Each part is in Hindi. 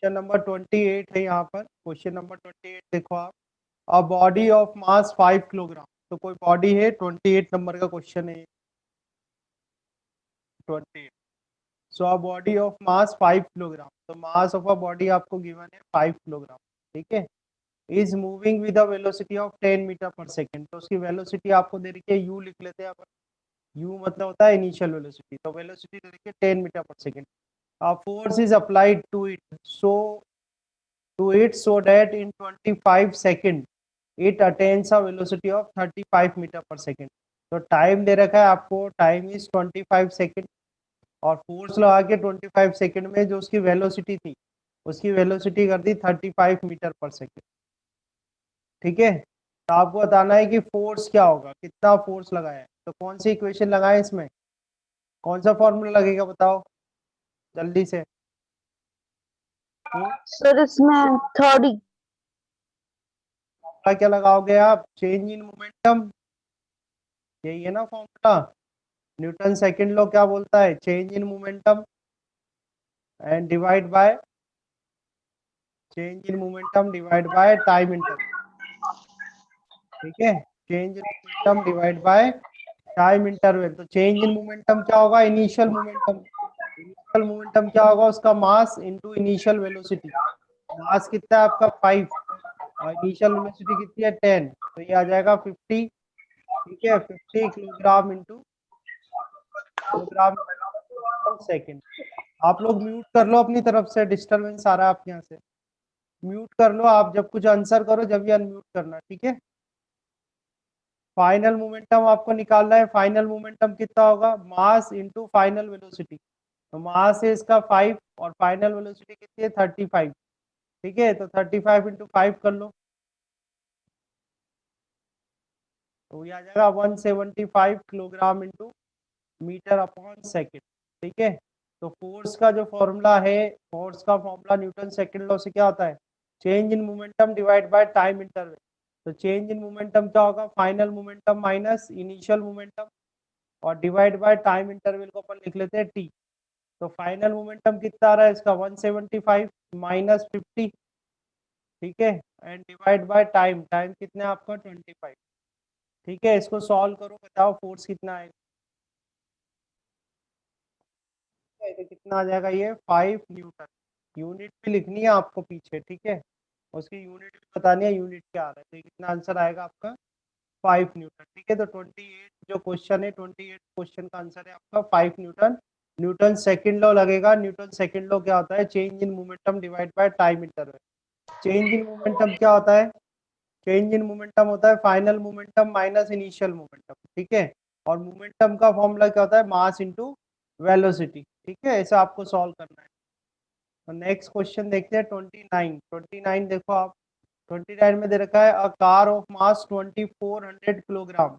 क्वेश्चन नंबर 28 है यहाँ पर। क्वेश्चन नंबर 28 देखो आप, अ बॉडी ऑफ मास 5 किलोग्राम। तो कोई बॉडी है, 28 नंबर का क्वेश्चन है 28। So a body of mass 5 kilogram, तो मास ऑफ अ बॉडी आपको गिवन है 5 किलोग्राम, ठीक है। Is moving with a velocity of 10 metre per second. तो उसकी वेलोसिटी आपको दे रखी है, यू लिख लेते हैं अपन। यू मतलब होता है इनिशियल वेलोसिटी, तो वेलोसिटी दे रखी है 10 metre per second. Force is applied to it so that in 25 second it attains a velocity of 35 metre per second. तो टाइम दे रखा है आपको, टाइम इज 25 सेकेंड, और फोर्स लगा के 25 सेकेंड में जो उसकी वेलोसिटी थी, उसकी वेलोसिटी कर दी 35 मीटर पर सेकेंड, ठीक है। तो आपको बताना है कि फोर्स क्या होगा, कितना फोर्स लगाया है। तो कौन सी इक्वेशन लगाए इसमें, कौन सा फॉर्मूला लगेगा बताओ जल्दी से। सर इसमें थर्ड क्या लगाओगे आप, चेंज इन मोमेंटम, यही है ना फॉर्मूला। न्यूटन सेकंड लॉ क्या बोलता है, change in momentum and divide bye, change in momentum divide by time interval, ठीक है। Change in momentum divide by time interval. तो चेंज इन मोमेंटम क्या होगा, इनिशियल मोमेंटम। इनिशियल मोमेंटम क्या होगा, उसका मास इनटू इनिशियल वेलोसिटी। मास कितना है आपका 5, और इनिशियल वेलोसिटी कितनी है 10, तो ये आ जाएगा 50, ठीक है। 50 किलोग्राम इंटू किलोग्राम सेकेंड। आप लोग म्यूट कर लो अपनी तरफ से, डिस्टरबेंस आ रहा है आपके यहाँ से। म्यूट कर लो आप, जब कुछ आंसर करो जब ये अनम्यूट करना, ठीक है। फाइनल मोमेंटम आपको निकालना है। फाइनल मोमेंटम कितना होगा, मास इनटू फाइनल वेलोसिटी। तो मास है इसका 5 और फाइनल वेलोसिटी कितनी है 35, ठीक है। तो 35 इंटू 5 कर लो, तो ये आ जाएगा 175 kilogram into metre upon second, ठीक है। तो फोर्स का जो फॉर्मूला है, फोर्स का फॉर्मूला न्यूटन सेकंड लॉ से क्या होता है, change in momentum divide by time interval. तो चेंज इन मोमेंटम क्या होगा, final momentum minus initial momentum, और डिवाइड बाय टाइम इंटरवल को अपन लिख लेते हैं टी। तो फाइनल मोमेंटम कितना आ रहा है इसका 175 माइनस 50, ठीक है, and divide by time, time कितना है आपका 25, ठीक है। इसको सॉल्व करो, बताओ फोर्स कितना है। तो कितना आ जाएगा ये 5 न्यूटन। यूनिट भी लिखनी है आपको पीछे, ठीक है, उसकी यूनिट भी बतानी है, यूनिट क्या आ रहा है। तो ये कितना आंसर आएगा आपका 5 न्यूटन, ठीक है। तो 28 जो क्वेश्चन है, 28 क्वेश्चन का आंसर है आपका 5 न्यूटन। न्यूटन सेकंड लॉ लगेगा। न्यूटन सेकंड लॉ क्या होता है, change in momentum divide by time interval. Change in momentum क्या होता है, चेंज इन मोमेंटम होता है final momentum minus initial momentum, ठीक है। और मोमेंटम का फॉर्मूला क्या होता है, मास इनटू वेलोसिटी, ठीक है। ऐसा आपको सॉल्व करना है। तो नेक्स्ट क्वेश्चन देखते हैं 29। 29 देखो आप, 29 में दे रखा है a car of mass 2400 kilogram.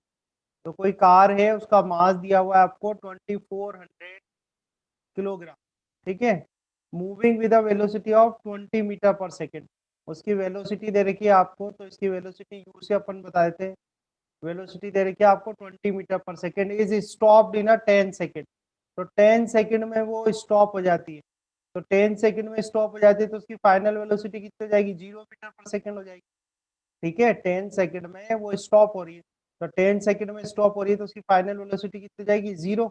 तो कोई कार है, उसका मास दिया हुआ है आपको 2400 किलोग्राम, ठीक है। Moving with a velocity of 20 metre per second. उसकी वेलोसिटी दे रखी है आपको, तो इसकी वेलोसिटी यू से अपन बताए थे। वेलोसिटी दे रखी है आपको 20 metre per second, is stopped in a 10 second. तो 10 सेकेंड में वो स्टॉप हो जाती है। तो 10 सेकेंड में स्टॉप हो जाती है, तो उसकी फाइनल वेलोसिटी कितनी हो जाएगी, 0 मीटर पर सेकेंड हो जाएगी, ठीक है। 10 सेकेंड में वो स्टॉप हो रही है, तो 10 सेकेंड में स्टॉप हो रही है, तो उसकी फाइनल वेलोसिटी कितनी हो जाएगी, 0,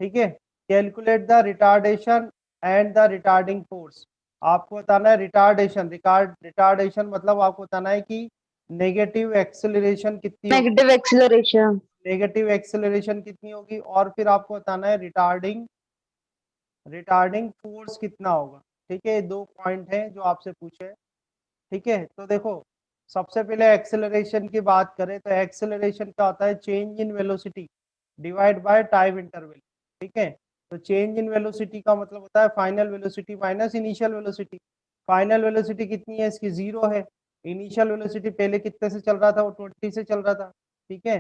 ठीक है। Calculate the retardation and the retarding force. आपको बताना है रिटार्डेशन, रिटार्डेशन मतलब आपको बताना है कि नेगेटिव एक्सेलरेशन कितनी होगी, नेगेटिव एक्सीलरेशन। नेगेटिव एक्सेलरेशन कितनी होगी, और फिर आपको बताना है रिटार्डिंग, रिटार्डिंग फोर्स कितना होगा, ठीक है। दो पॉइंट हैं जो आपसे पूछे हैं, ठीक है। तो देखो, सबसे पहले एक्सेलरेशन की बात करें, तो एक्सेलरेशन क्या होता है, change in velocity divide by time interval, ठीक है। तो चेंज इन वेलोसिटी का मतलब होता है final velocity minus initial velocity. Final velocity कितनी है इसकी, 0 है। इनिशियल वेलोसिटी पहले कितने से चल रहा था, वो 20 से चल रहा था, ठीक है।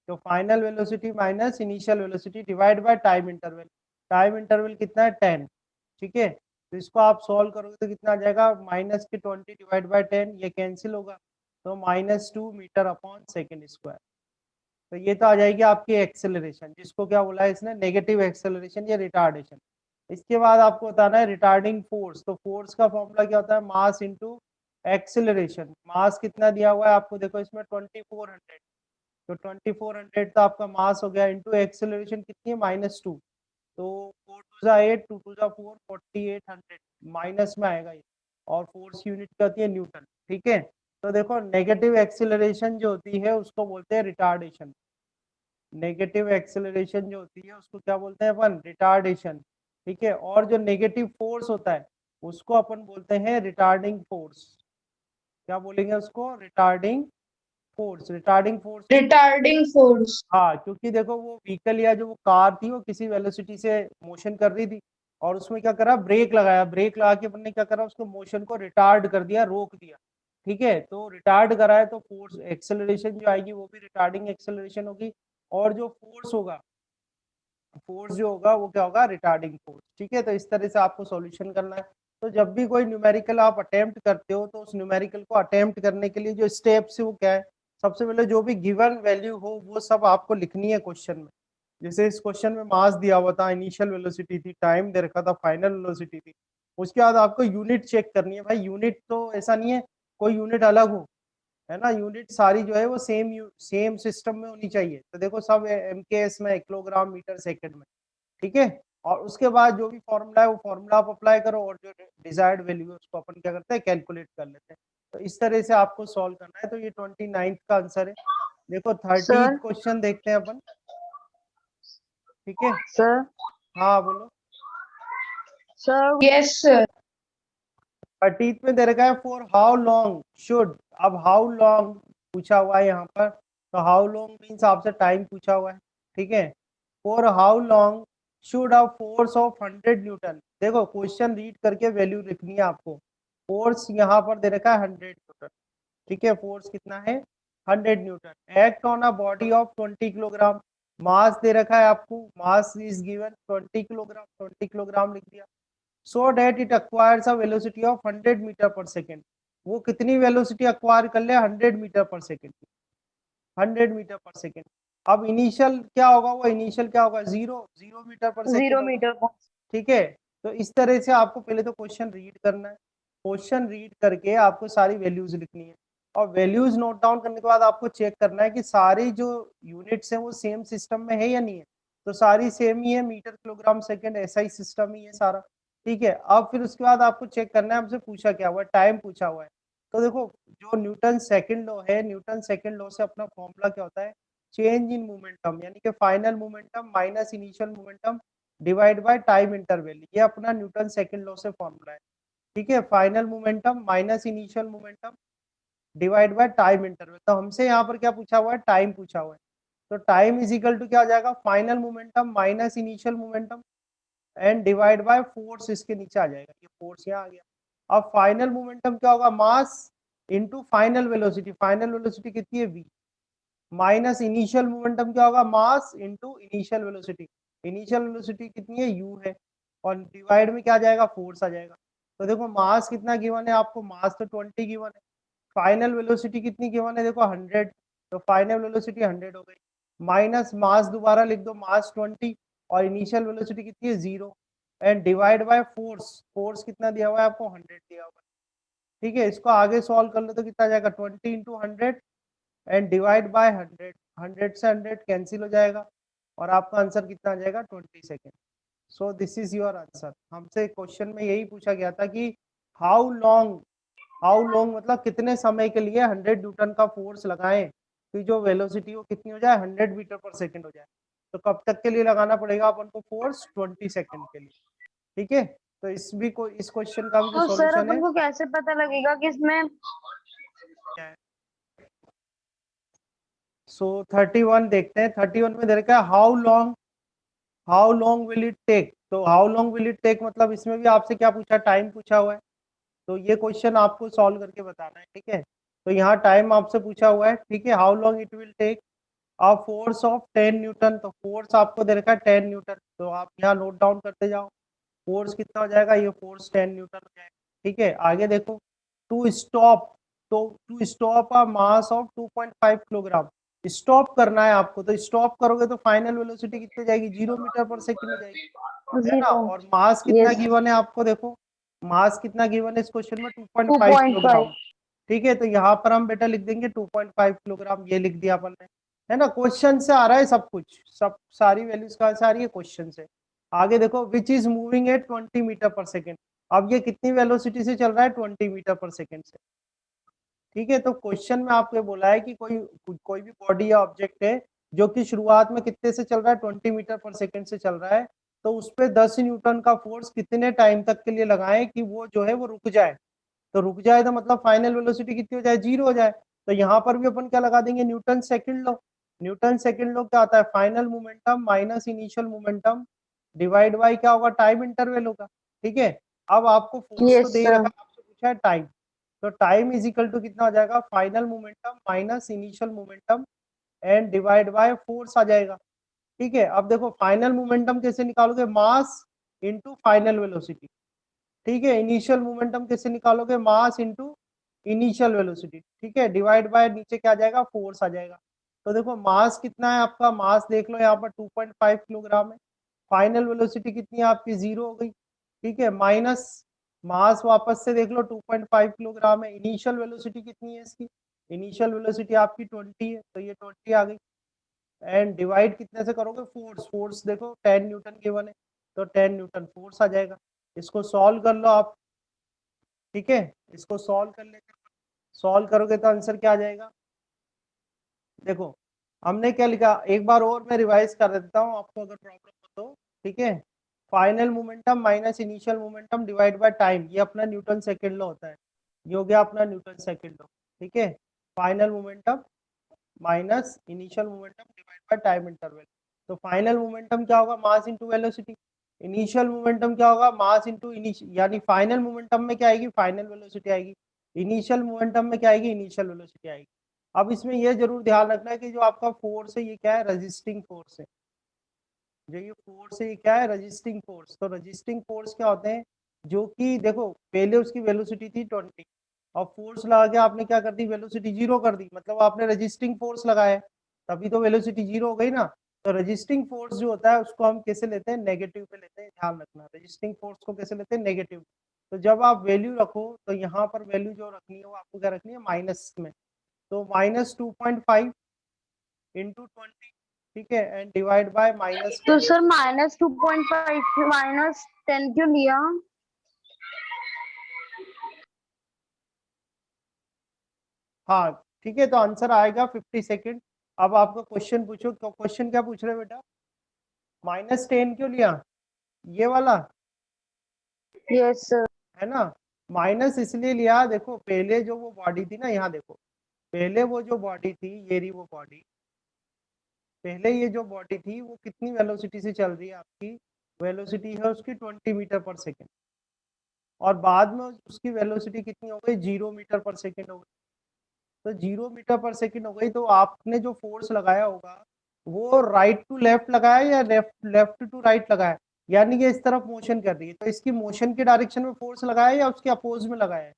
तो final velocity minus initial velocity divide by time interval. Time interval कितना है 10, ठीक है। तो इसको आप सॉल्व करोगे तो कितना आ जाएगा, माइनस के 20 डिवाइड बाय 10, ये कैंसिल होगा, तो -2 मीटर अपॉन सेकेंड स्क्वायर। तो ये तो आ जाएगी आपकी एक्सेलरेशन, जिसको क्या बोला है इसने, नेगेटिव एक्सेलरेशन या रिटार्डेशन। इसके बाद आपको बताना है रिटार्डिंग फोर्स। तो फोर्स का फॉर्मूला क्या होता है, मास इंटू एक्सिलरेशन। मास कितना दिया हुआ है आपको, देखो इसमें 2400, तो 2400 तो आपका मास हो गया, इंटू एक्सिलरेशन कितनी है -2, तो 4 टू जा 8, 2 टू जा 4, 4800 माइनस में आएगा ये। और फोर्स यूनिट क्या होती है, न्यूटन। ठीक है, तो देखो नेगेटिव एक्सिलरेशन जो होती है उसको बोलते हैं रिटार्डेशन। नेगेटिव एक्सेलरेशन जो होती है उसको क्या बोलते हैं अपन, रिटार्डेशन। ठीक है, और जो नेगेटिव फोर्स होता है उसको अपन बोलते हैं रिटार्डिंग फोर्स। क्या बोलेंगे उसको, retarding force. Retarding force retarding force. हाँ, क्योंकि देखो वो व्हीकल या जो वो कार थी वो किसी वेलोसिटी से मोशन कर रही थी, और उसमें क्या करा, ब्रेक लगाया, ब्रेक लगा के अपन ने क्या करा, उसको मोशन को रिटार्ड कर दिया, रोक दिया। ठीक है, तो रिटार्ड करा है तो फोर्स एक्सेलरेशन जो आएगी वो भी रिटार्डिंग एक्सेलरेशन होगी, और जो फोर्स होगा, फोर्स जो होगा वो क्या होगा, रिटार्डिंग फोर्स। ठीक है, तो इस तरह से आपको सॉल्यूशन करना है। तो जब भी कोई न्यूमेरिकल आप अटेम्प्ट करते हो तो उस न्यूमेरिकल को अटेम्प्ट करने के लिए जो स्टेप्स है वो क्या है, सबसे पहले जो भी गिवन वैल्यू हो वो सब आपको लिखनी है क्वेश्चन में। जैसे इस क्वेश्चन में मास दिया हुआ था, इनिशियल वेलोसिटी थी, टाइम दे रखा था, फाइनल वेलोसिटी थी। उसके बाद आपको यूनिट चेक करनी है। भाई यूनिट तो ऐसा नहीं है कोई यूनिट अलग हो, है ना, यूनिट सारी जो है वो सेम सिस्टम में होनी चाहिए। तो देखो सब एमकेएस में, किलोग्राम मीटर सेकंड में। ठीक है, और उसके बाद जो भी फॉर्मूला है वो फॉर्मूला आप अप्लाई करो, और जो डिजायर्ड वैल्यू है उसको अपन क्या करते हैं, कैलकुलेट कर लेते हैं। तो इस तरह से आपको सॉल्व करना है। तो ये 29th का आंसर है। देखो 30th सर। क्वेश्चन देखते हैं अपन। ठीक है, सर। हाँ बोलो। सर। Yes sir. 30th में दे रखा है फॉर हाउ लॉन्ग शुड। अब हाउ लॉन्ग पूछा हुआ है यहाँ पर, तो हाउ लॉन्ग मीन्स आपसे टाइम पूछा हुआ है। ठीक है, for how long should a force of 100 Newton. देखो क्वेश्चन रीड करके वैल्यू लिखनी है आपको। फोर्स यहाँ पर दे रखा है 100 न्यूटन। ठीक है, फोर्स कितना है, 100 newton. Act on a body of 20 kilogram. Mass दे रखा है आपको, mass is given 20 kilogram, 20 kilogram लिख दिया। So that it acquires a velocity of 100 metre per second. वो कितनी वेलोसिटी अक्वायर कर ले, 100 metre per second, 100 metre per second. अब इनिशियल क्या होगा, वो इनिशियल क्या होगा, 0 मीटर पर सेकेंड 0 होगा। मीटर पर। ठीक है, तो इस तरह से आपको पहले तो क्वेश्चन रीड करना है। क्वेश्चन रीड करके आपको सारी वैल्यूज लिखनी है, और वैल्यूज नोट डाउन करने के बाद आपको चेक करना है कि सारी जो यूनिट्स हैं वो सेम सिस्टम में है या नहीं है। तो सारी सेम ही है, मीटर किलोग्राम सेकंड ऐसा ही सिस्टम ही है सारा। ठीक है, अब फिर उसके बाद आपको चेक करना है, हमसे पूछा क्या हुआ है, टाइम पूछा हुआ है। तो देखो जो न्यूटन सेकंड लॉ है, न्यूटन सेकंड लॉ से अपना फॉर्मूला क्या होता है, चेंज इन मोमेंटम, यानी कि final momentum minus initial momentum divide by time interval. ये अपना न्यूटन सेकंड लॉ से फॉर्मूला है। ठीक है, final momentum minus initial momentum divide by time interval. तो हमसे यहाँ पर क्या पूछा हुआ है, टाइम पूछा हुआ है। तो टाइम इज इक्वल टू क्या हो जाएगा, final momentum minus initial momentum and divide by force, इसके नीचे आ जाएगा, ये फोर्स यहाँ आ गया। अब फाइनल मोमेंटम क्या होगा, mass into final velocity. Final velocity कितनी है, v, माइनस इनिशियल मोमेंटम क्या होगा, mass into initial velocity. Initial velocity कितनी है, u है, और डिवाइड में क्या आ जाएगा, फोर्स आ जाएगा। तो देखो मास कितना गिवन है आपको, मास तो 20 गिवन है। फाइनल वेलोसिटी कितनी गिवन है, देखो 100, तो फाइनल वेलोसिटी 100 हो गई, माइनस मास दोबारा लिख दो, मास 20, और इनिशियल वेलोसिटी कितनी है, 0, and divide by force. Force कितना दिया हुआ है आपको, 100 दिया हुआ है। ठीक है, इसको आगे सॉल्व कर लो तो कितना आ जाएगा, 20 इंटू 100 एंड डिवाइड बाय 100। 100 से 100 कैंसिल हो जाएगा, और आपका आंसर कितना आ जाएगा, 20 second. So this is your answer. हमसे क्वेश्चन में यही पूछा गया था कि हाउ लॉन्ग, हाउ लॉन्ग मतलब कितने समय के लिए 100 न्यूटन का फोर्स लगाएं कि जो वेलोसिटी वो कितनी हो जाए, 100 मीटर पर सेकेंड हो जाए। तो कब तक के लिए लगाना पड़ेगा अपन को फोर्स, 20 सेकेंड के लिए। ठीक है, तो इस क्वेश्चन का भी जो तो सर सॉल्यूशन अपन है, को कैसे पता लगेगा कि इसमें। सो 31 देखते हैं। 31 में दे रखा है how long, how long will it take. तो how long will it take मतलब इसमें भी आपसे क्या पूछा, टाइम पूछा हुआ है। तो ये क्वेश्चन आपको सॉल्व करके बताना है। ठीक है, तो यहाँ टाइम आपसे पूछा हुआ है। ठीक है, how long it will take a force of 10 newton. तो फोर्स आपको दे रखा है 10 न्यूटन, तो आप यहाँ नोट डाउन करते जाओ। फोर्स कितना हो जाएगा, ये फोर्स 10 न्यूटन हो जाएगा। ठीक है, आगे देखो, टू स्टॉप, तो to stop a mass of 2.5 kilogram. Stop करना है आपको, तो स्टॉप करोगे तो फाइनल वेलोसिटी कितनी जाएगी, 0 मीटर पर सेकंड हो जाएगी, है ना। 0. और मास कितना Yes. गिवन है आपको, देखो मास कितना गिवन है इस क्वेश्चन में, 2.5 2.5. किलोग्राम। ठीक है, तो यहाँ पर हम बेटा लिख देंगे 2.5 किलोग्राम, ये लिख दिया अपन ने, है ना। क्वेश्चन से आ रहा है सब कुछ, सब सारी वैल्यूज कहाँ से आ रही है, क्वेश्चन से। आगे देखो, which is moving at 20 metre per second. अब ये कितनी वेलोसिटी से चल रहा है, 20 मीटर पर सेकेंड से। ठीक है, तो क्वेश्चन में आपको बोला है कि कोई भी बॉडी या ऑब्जेक्ट है जो कि शुरुआत में कितने से चल रहा है, 20 मीटर पर सेकेंड से चल रहा है, तो उस पर 10 न्यूटन का फोर्स कितने टाइम तक के लिए लगाएं कि वो जो है वो रुक जाए। तो रुक जाए तो मतलब फाइनल वेलोसिटी कितनी हो जाए, 0 हो जाए। तो यहाँ पर भी अपन क्या लगा देंगे, Newton second law. Newton second law क्या आता है, final momentum minus initial momentum divide by क्या होगा, टाइम इंटरवल होगा। ठीक है, अब आपको फोर्स तो Yes, दे sir. रखा, आपसे पूछा है टाइम, तो टाइम इज इक्वल टू कितना हो जाएगा, final momentum minus initial momentum and divide by force आ जाएगा। ठीक है, अब देखो फाइनल मोमेंटम कैसे निकालोगे, मास इनटू फाइनल वेलोसिटी। ठीक है, इनिशियल मोमेंटम कैसे निकालोगे, मास इनटू इनिशियल वेलोसिटी। ठीक है, डिवाइड बाय नीचे क्या आ जाएगा, फोर्स आ जाएगा। तो देखो मास कितना है आपका, मास देख लो यहाँ पर 2.5 किलोग्राम है। फाइनल वेलोसिटी कितनी है आपकी, 0 हो गई। ठीक है, माइनस मास वापस से देख लो 2.5 किलोग्राम है। इनिशियल वेलोसिटी कितनी है इसकी, इनिशियल वेलोसिटी आपकी 20 है, तो ये 20 आ गई। एंड डिवाइड कितने से करोगे, फोर्स, फोर्स देखो 10 न्यूटन गिवन है, तो 10 न्यूटन फोर्स आ जाएगा। इसको सॉल्व कर लो आप। ठीक है, इसको सॉल्व कर लेते, सॉल्व करोगे तो आंसर क्या आ जाएगा, देखो हमने क्या लिखा, एक बार और मैं रिवाइज कर देता हूँ आपको अगर प्रॉब्लम हो तो। ठीक है, final momentum minus initial momentum divide by time, ये अपना न्यूटन सेकंड लॉ होता है, ये हो गया अपना न्यूटन सेकंड लॉ। ठीक है, final momentum minus initial momentum divide by time interval. तो फाइनल मोमेंटम क्या होगा, mass into velocity. Initial momentum क्या होगा, मास इनटू इनिशियल, यानी फाइनल मोमेंटम में क्या आएगी, फाइनल वेलोसिटी आएगी। इनिशियल मोमेंटम में क्या आएगी, इनिशियल वेलोसिटी आएगी। अब इसमें यह जरूर ध्यान रखना है कि जो आपका फोर्स है ये क्या है, रजिस्टिंग फोर्स है। जो ये फोर्स है ये क्या है, रजिस्टिंग फोर्स। तो रजिस्टिंग फोर्स क्या होते हैं, जो कि देखो पहले उसकी वेलोसिटी थी 20, और फोर्स लगा के आपने क्या कर दी, वेलोसिटी 0 कर दी, मतलब आपने रजिस्टिंग फोर्स लगाया, तभी तो वेलोसिटी 0 हो गई ना। तो रजिस्टिंग फोर्स जो होता है उसको हम कैसे लेते हैं, नेगेटिव पे लेते हैं, ध्यान रखना रजिस्टिंग फोर्स को कैसे लेते हैं, नेगेटिव। तो जब आप वैल्यू रखो तो यहाँ पर वैल्यू जो रखनी है वो आपको क्या रखनी है, माइनस में। तो -2.5 इंटू 20, ठीक है, एंड डिवाइड बाय तो -10। सर -2.5 -10 क्यों लिया? हाँ ठीक है, तो आंसर आएगा 50 सेकेंड। अब आपको क्वेश्चन पूछो, क्वेश्चन क्या पूछ रहे हो बेटा, -10 क्यों लिया, ये वाला, यस सर. है ना। माइनस इसलिए लिया, देखो पहले जो वो बॉडी थी ना, यहाँ देखो पहले वो जो बॉडी थी, ये रही वो बॉडी, पहले ये जो बॉडी थी वो कितनी वेलोसिटी से चल रही है आपकी, वेलोसिटी है उसकी 20 मीटर पर सेकेंड, और बाद में उसकी वेलोसिटी कितनी हो गई, 0 मीटर पर सेकेंड हो गई। तो 0 मीटर पर सेकेंड हो गई, तो आपने जो फोर्स लगाया होगा वो राइट टू लेफ्ट लगाया या लेफ्ट लेफ्ट टू राइट लगाया, यानी कि इस तरफ मोशन कर रही है, तो इसकी मोशन के डायरेक्शन में फोर्स लगाया या उसके अपोज में लगाया है,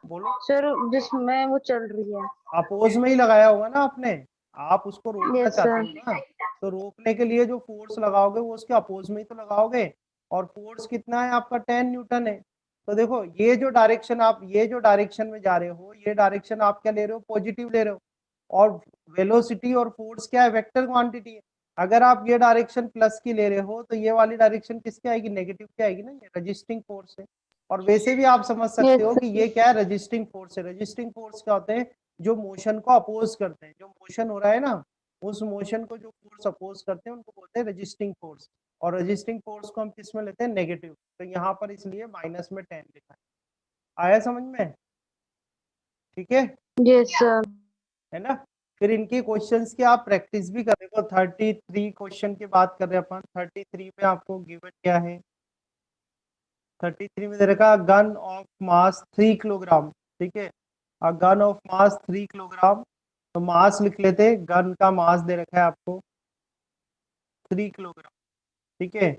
बोलो। सर जिसमें वो चल रही है. अपोज में ही लगाया होगा ना आपने, आप उसको रोकना यस चाहते सर. हो ना, तो रोकने के लिए जो फोर्स लगाओगे वो उसके अपोज में ही तो लगाओगे। और फोर्स कितना है आपका, 10 न्यूटन है। तो देखो ये जो डायरेक्शन, आप ये जो डायरेक्शन में जा रहे हो, ये डायरेक्शन आप क्या ले रहे हो, पॉजिटिव ले रहे हो। और वेलोसिटी और फोर्स क्या है, वेक्टर क्वांटिटी है। अगर आप ये डायरेक्शन प्लस की ले रहे हो तो ये वाली डायरेक्शन किसकी आएगी, नेगेटिव की आएगी ना, ये रजिस्टिंग फोर्स है। और वैसे भी आप समझ सकते हो यस कि ये क्या है, रजिस्टिंग फोर्स है। रजिस्टिंग फोर्स क्या होते हैं, जो मोशन को अपोज करते हैं, जो मोशन हो रहा है ना, उस मोशन को जो फोर्स अपोज करते हैं उनको बोलते हैं रजिस्टिंग फोर्स। और रजिस्टिंग फोर्स को हम किस में लेते हैं, नेगेटिव। तो यहाँ पर इसलिए माइनस में 10 लिखा है, आया समझ में, ठीक है। Yes sir. है ना। फिर इनके क्वेश्चंस की आप प्रैक्टिस भी करें, तो 33 क्वेश्चन की बात कर रहे हैं अपन। 33 में आपको गिवन क्या है, 33 में दे रखा गन ऑफ मास 3 किलोग्राम। ठीक है, गन ऑफ मास 3 किलोग्राम, तो मास लिख लेते, गन का मास दे रखा है आपको 3 किलोग्राम। ठीक है,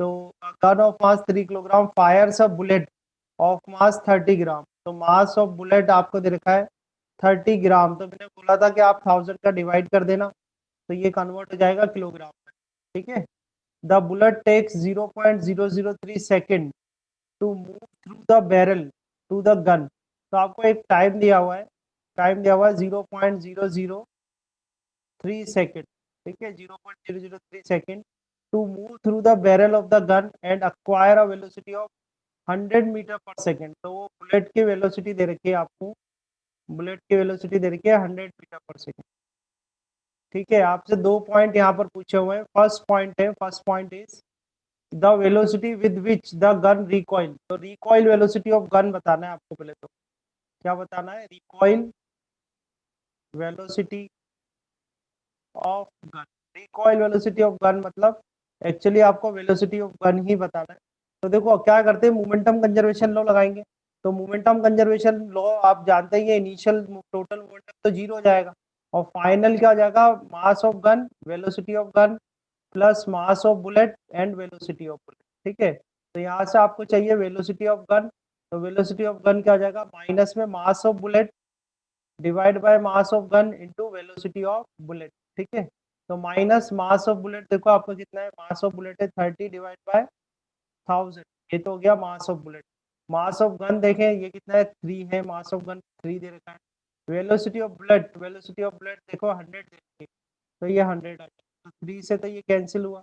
तो gun of mass 3 kilogram Fyers a bullet of mass 30 ग्राम। तो मास ऑफ बुलेट आपको दे रखा है 30 ग्राम, तो मैंने बोला था कि आप 1000 का डिवाइड कर देना, तो ये कन्वर्ट हो जाएगा किलोग्राम में, ठीक है। The bullet takes 0.003 second to move through the barrel to the gun. तो आपको एक टाइम दिया हुआ है, टाइम दिया हुआ है 0.003 सेकेंड, ठीक है, 0.003 second to move through the barrel of the gun and acquire a velocity of 100 metre per second. तो वो बुलेट की वेलोसिटी दे रखी है आपको, बुलेट की वेलोसिटी दे रखी है 100 मीटर पर सेकेंड, ठीक है। आपसे 2 पॉइंट यहाँ पर पूछे हुए हैं। फर्स्ट पॉइंट है, first point is the velocity with which the gun recoil. तो रिकॉइल वेलोसिटी ऑफ गन बताना है आपको पहले, तो क्या बताना है, recoil velocity of gun. Recoil velocity of gun मतलब एक्चुअली आपको वेलोसिटी ऑफ गन ही बताना है। तो देखो क्या करते हैं, मोमेंटम कंजर्वेशन लॉ लगाएंगे। तो मोमेंटम कंजर्वेशन लॉ आप जानते ही है, इनिशियल टोटल मोमेंटम तो जीरो हो जाएगा और फाइनल क्या हो जाएगा, mass of gun, velocity of gun plus mass of bullet and velocity of bullet, ठीक है। तो यहाँ से आपको चाहिए वेलोसिटी ऑफ गन, तो वेलोसिटी ऑफ गन क्या हो जाएगा, माइनस में mass of bullet divide by mass of gun into velocity of bullet, ठीक है। तो माइनस मास ऑफ बुलेट, देखो आपको कितना है, मास ऑफ बुलेट है 30 डिवाइड बाय 1000, ये तो हो गया mass of bullet. Mass of gun देखें ये कितना है, 3 है, मास ऑफ गन 3 दे रखा है। Velocity of bullet, velocity of bullet देखो 100 दे रखी है, तो ये 100 आ गया, तो 3 से तो ये कैंसिल हुआ,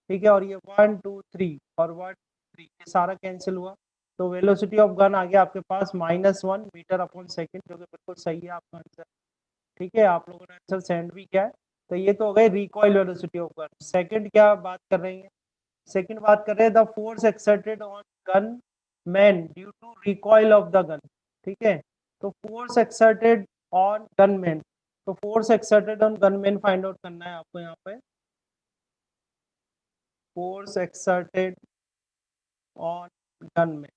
ठीक है। और ये 1 2 3 और 1 3 ये सारा कैंसिल हुआ, तो वेलोसिटी ऑफ गन आ गया आपके पास -1 मीटर अपॉन सेकंड, जो कि बिल्कुल सही है आपका आंसर, ठीक है। आप लोगों ने आंसर सेंड भी किया है। तो ये तो हो गई recoil velocity of gun. Second क्या बात कर रहे हैं, सेकंड बात कर रहे हैं the force exerted on gunman due to recoil of the gun, ठीक है। तो force exerted on gunman, तो force exerted on gunman find out करना है आपको यहाँ पे, force exerted on gunman.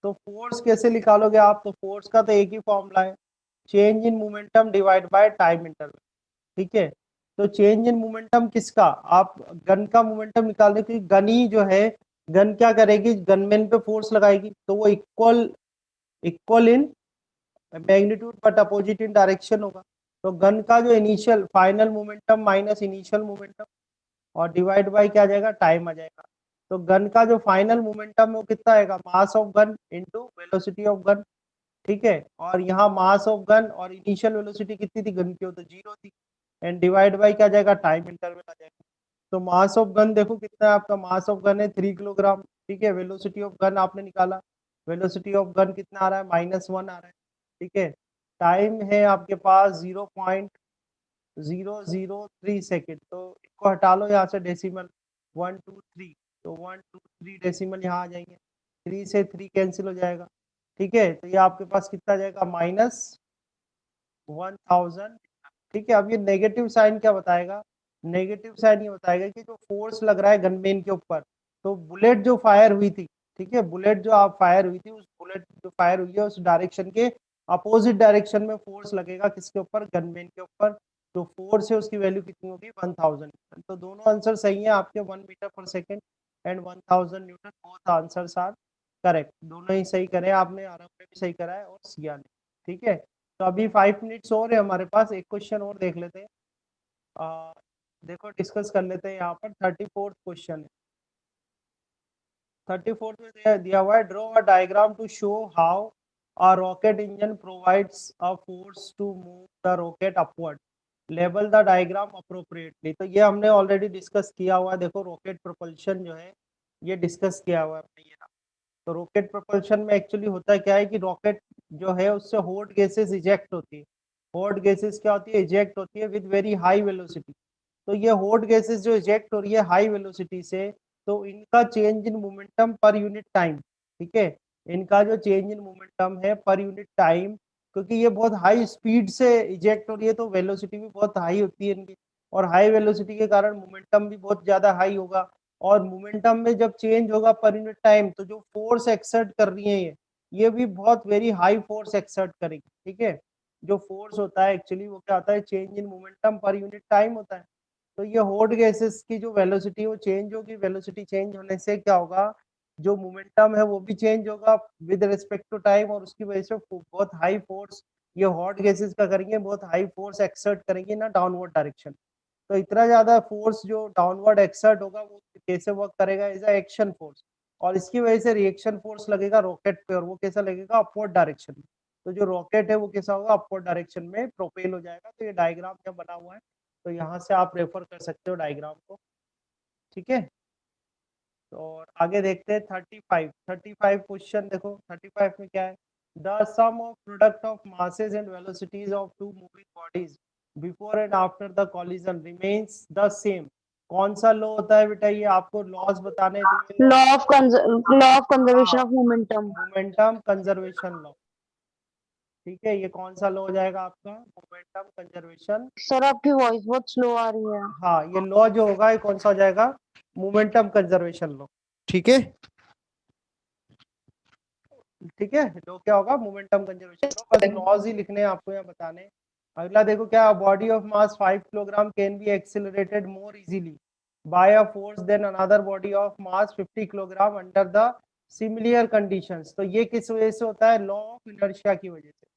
तो फोर्स कैसे निकालोगे आप, तो फोर्स का तो एक ही फॉर्मूला है, change in momentum divide by time interval, ठीक है। तो चेंज इन मोमेंटम किसका, आप गन का मोमेंटम निकालने की, गन ही जो है, गन क्या करेगी, गनमैन पे फोर्स लगाएगी, तो वो equal equal in magnitude but opposite in direction होगा। तो गन का जो initial final momentum minus initial momentum और डिवाइड बाय क्या आ जाएगा, टाइम आ जाएगा। तो गन का जो फाइनल मोमेंटम है वो कितना आएगा, mass of gun into velocity of gun, ठीक है। और यहाँ मास ऑफ गन और इनिशियल वेलोसिटी कितनी थी गन की, वो तो जीरो थी, एंड डिवाइड बाय क्या जाएगा, टाइम इंटरवल आ जाएगा। तो मास ऑफ गन देखो कितना है आपका, मास ऑफ गन है 3 किलोग्राम, ठीक है। वेलोसिटी ऑफ गन आपने निकाला, वेलोसिटी ऑफ गन कितना आ रहा है, -1 आ रहा है, ठीक है। टाइम है आपके पास 0.003 सेकेंड, तो इसको हटा लो यहाँ से डेसिमल, 123, तो 123 डेसिमल यहाँ आ जाएंगे, 3 से 3 कैंसिल हो जाएगा, ठीक है। तो ये आपके पास कितना आ जाएगा, -1000, ठीक है। अब ये नेगेटिव साइन क्या बताएगा, नेगेटिव साइन ये बताएगा कि जो फोर्स लग रहा है गनमैन के ऊपर, तो बुलेट जो फायर हुई थी, ठीक है, बुलेट जो आप फायर हुई थी, उस बुलेट जो फायर हुई है उस डायरेक्शन के अपोजिट डायरेक्शन में फोर्स लगेगा किसके ऊपर, गनमैन के ऊपर। जो फोर्स है उसकी वैल्यू कितनी होगी, 1000। तो दोनों आंसर सही है आपके, 1 metre per second and 1000 newton, both answers are correct. दोनों ही सही करे आपने, आराम ने भी सही करा है और सिया ने, ठीक है। तो अभी 5 मिनट्स और है हमारे पास, एक क्वेश्चन और देख लेते हैं। देखो डिस्कस कर लेते हैं यहाँ पर, 34th क्वेश्चन है। 34th में दिया हुआ है, draw a diagram to show how a rocket engine provides a force to move the rocket upward, label the diagram appropriately. तो ये हमने ऑलरेडी डिस्कस किया हुआ है, देखो रॉकेट प्रोपल्शन जो है ये डिस्कस किया हुआ है हमने ये। तो रॉकेट प्रोपल्शन में एक्चुअली होता क्या है कि रॉकेट जो है उससे हॉट गैसेस इजेक्ट होती है, हॉट गैसेस क्या होती है, इजेक्ट होती है विद वेरी हाई वेलोसिटी। तो ये हॉट गैसेस जो इजेक्ट हो रही है हाई वेलोसिटी से, तो इनका change in momentum per unit time, ठीक है, इनका जो चेंज इन मोमेंटम है पर यूनिट टाइम, क्योंकि ये बहुत हाई स्पीड से इजेक्ट हो रही है तो वेलोसिटी भी बहुत हाई होती है इनकी, और हाई वेलोसिटी के कारण मोमेंटम भी बहुत ज्यादा हाई होगा। और मोमेंटम में जब चेंज होगा पर यूनिट टाइम, तो जो फोर्स एक्सर्ट कर रही है ये भी बहुत वेरी हाई फोर्स एक्सर्ट करेगी, ठीक है। जो फोर्स होता है एक्चुअली वो क्या होता है, change in momentum per unit time होता है। तो ये हॉट गैसेस की जो वेलोसिटी वो चेंज होगी, वेलोसिटी चेंज होने से क्या होगा, जो मोमेंटम है वो भी चेंज होगा विद रिस्पेक्ट टू टाइम, और उसकी वजह से बहुत हाई फोर्स ये हॉट गैसेस का करेंगे, बहुत हाई फोर्स एक्सर्ट करेंगे ना डाउनवर्ड डायरेक्शन। तो इतना ज्यादा फोर्स जो डाउनवर्ड एक्सर्ट होगा वो कैसे वर्क करेगा, एज अ एक्शन फोर्स, और इसकी वजह से रिएक्शन फोर्स लगेगा रॉकेट पे, और वो कैसा लगेगा, अपवर्ड डायरेक्शन में। तो जो रॉकेट है वो कैसा होगा, अपवर्ड डायरेक्शन में प्रोपेल हो जाएगा। तो ये डायग्राम जब बना हुआ है तो यहाँ से आप रेफर कर सकते हो डायग्राम को, ठीक है। तो और आगे देखते हैं 35 क्वेश्चन देखो। 35 में क्या है, the sum of product of masses and velocities of two moving bodies before and after the collision remains the same. कौन सा लॉ होता है बेटा, ये आपको लॉज बताने हैं, तो ये law of conservation of momentum. Momentum conservation law, ठीक है। ये कौन सा लॉ हो जाएगा आपका, मोमेंटम कंजर्वेशन। सर आपकी वॉइस बहुत स्लो आ रही है। हाँ, ये लॉ जो होगा ये कौन सा हो जाएगा, मोमेंटम कंजर्वेशन लॉ, ठीक है। ठीक है, लॉ क्या होगा, मोमेंटम कंजर्वेशन लॉ। बस लॉज ही लिखने हैं आपको यहाँ बताने। अगला देखो क्या, body of mass 5 kilogram can be accelerated more easily by a force than another body of mass 50 kilogram under the similar conditions. तो ये किस वजह से होता है, लॉ ऑफ इनर्शिया की वजह से।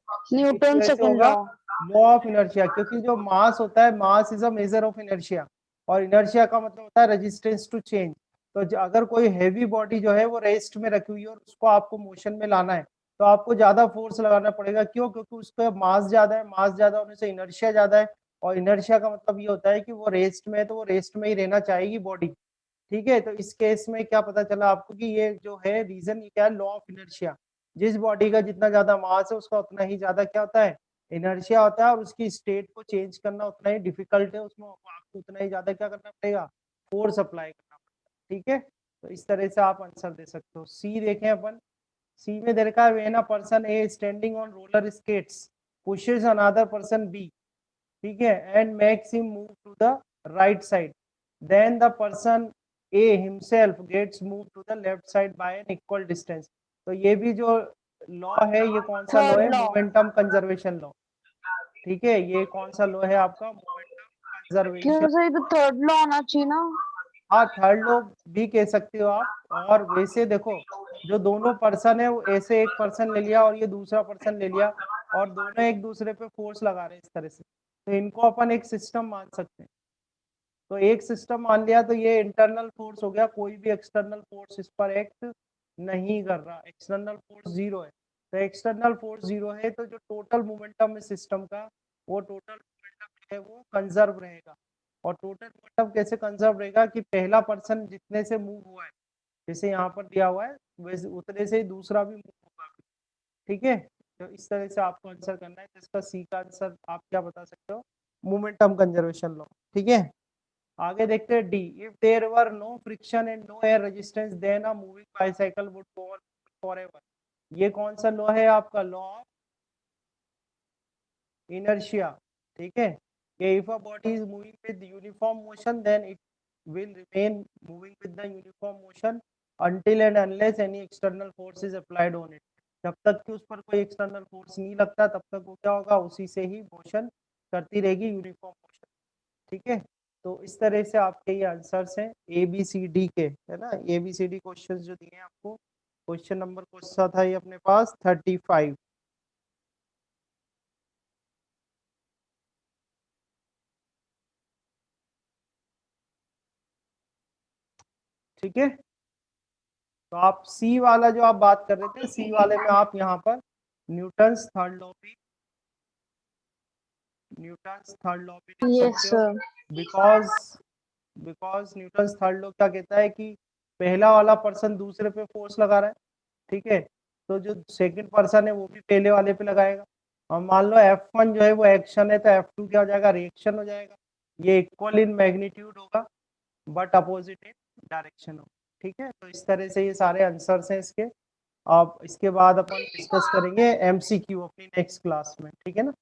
किस न्यूटन वजह से सेकंड होगा, लॉ। लॉ ऑफ इनर्शिया, क्योंकि जो मास होता है, mass is a measure of inertia, और इनर्शिया का मतलब होता है रेजिस्टेंस टू चेंज। तो अगर कोई हैवी बॉडी जो है वो रेस्ट में रखी हुई है और उसको आपको मोशन में लाना है, तो आपको ज्यादा फोर्स लगाना पड़ेगा। क्यों, क्योंकि उसका मास ज्यादा है, मास ज्यादा होने से इनर्शिया ज्यादा है, और इनर्शिया का मतलब ये होता है कि वो रेस्ट में है, तो वो रेस्ट में ही रहना चाहेगी बॉडी, ठीक है। तो इस केस में क्या पता चला आपको कि ये जो है रीजन, ये क्या है, लॉ ऑफ इनर्शिया। जिस बॉडी का जितना ज्यादा मास है उसका उतना ही ज्यादा क्या होता है, इनर्शिया होता है, और उसकी स्टेट को चेंज करना उतना ही डिफिकल्ट है, उसमें आपको उतना ही ज्यादा क्या करना पड़ेगा, फोर्स अप्लाई करना पड़ेगा, ठीक है। तो इस तरह से आप आंसर दे सकते हो। सी देखें अपन, सी में दे रखा है, when a person A standing on roller skates pushes another person B, ठीक है, and makes him move to the right side, then the person A himself gets move to the left side by an equal distance. तो ये भी जो लॉ है, ये कौन सा लॉ है, third law. Momentum conservation law, ठीक है। ये कौन सा लॉ है आपका, मोमेंटम कंजर्वेशन। क्यों सर, ये तो थर्ड लॉ आना चाहिए ना। हाँ, थर्ड लॉ भी कह सकते हो आप। और वैसे देखो, जो दोनों पर्सन है वो ऐसे एक पर्सन ले लिया और ये दूसरा पर्सन ले लिया, और दोनों एक दूसरे पे फोर्स लगा रहे हैं इस तरह से, तो इनको अपन एक सिस्टम मान सकते हैं। तो एक सिस्टम मान लिया तो ये इंटरनल फोर्स हो गया, कोई भी एक्सटर्नल फोर्स इस पर एक्ट नहीं कर रहा, एक्सटर्नल फोर्स जीरो है। तो एक्सटर्नल फोर्स जीरो है तो जो टोटल मोमेंटम है सिस्टम का, वो टोटल मोमेंटम है वो कंजर्व रहेगा। और टोटल मोमेंटम कैसे कंजर्व रहेगा, कि पहला पर्सन जितने से मूव हुआ है, जैसे यहाँ पर दिया हुआ है, वैसे उतने से ही दूसरा भी मूव होगा, ठीक है। तो इस तरह से आपको आंसर करना है, तो इसका सी का आंसर आप क्या बता सकते हो, मोमेंटम कंजर्वेशन लॉ, ठीक है। आगे देखते हैं D, if there were no friction and no air resistance then a moving bicycle would go on forever. ये कौन सा लॉ है आपका, लॉ ऑफ इनर्शिया, ठीक है। कि if a body is moving with uniform motion then it will remain moving with the uniform motion until and unless any external force is applied on it। जब तक कि उस पर कोई एक्सटर्नल फोर्स नहीं लगता तब तक वो क्या होगा, उसी से ही मोशन करती रहेगी, यूनिफॉर्म मोशन, ठीक है। तो इस तरह से आपके ये आंसर्स हैं ए बी सी डी के, है ना। A B C D question जो दिए हैं आपको, क्वेश्चन नंबर कौन सा था ये अपने पास, 35, ठीक है। तो आप सी वाला जो आप बात कर रहे थे, सी वाले में आप यहाँ पर न्यूटन्स थर्ड लॉ भी, न्यूटन्स थर्ड लॉ भी लिख यस सकते हो। Sir. Because because Newton's third law क्या कहता है कि पहला वाला पर्सन दूसरे पे फोर्स लगा रहा है, ठीक है। तो जो सेकंड पर्सन है वो भी पहले वाले पे लगाएगा, और मान लो F1 जो है वो एक्शन है, तो F2 क्या हो जाएगा, रिएक्शन हो जाएगा। ये इक्वल इन मैग्नीट्यूड होगा बट अपोजिट इन डायरेक्शन होगा, ठीक है। तो इस तरह से ये सारे आंसर्स हैं इसके। अब इसके बाद अपन डिस्कस करेंगे MCQ अपनी नेक्स्ट क्लास में, ठीक है ना।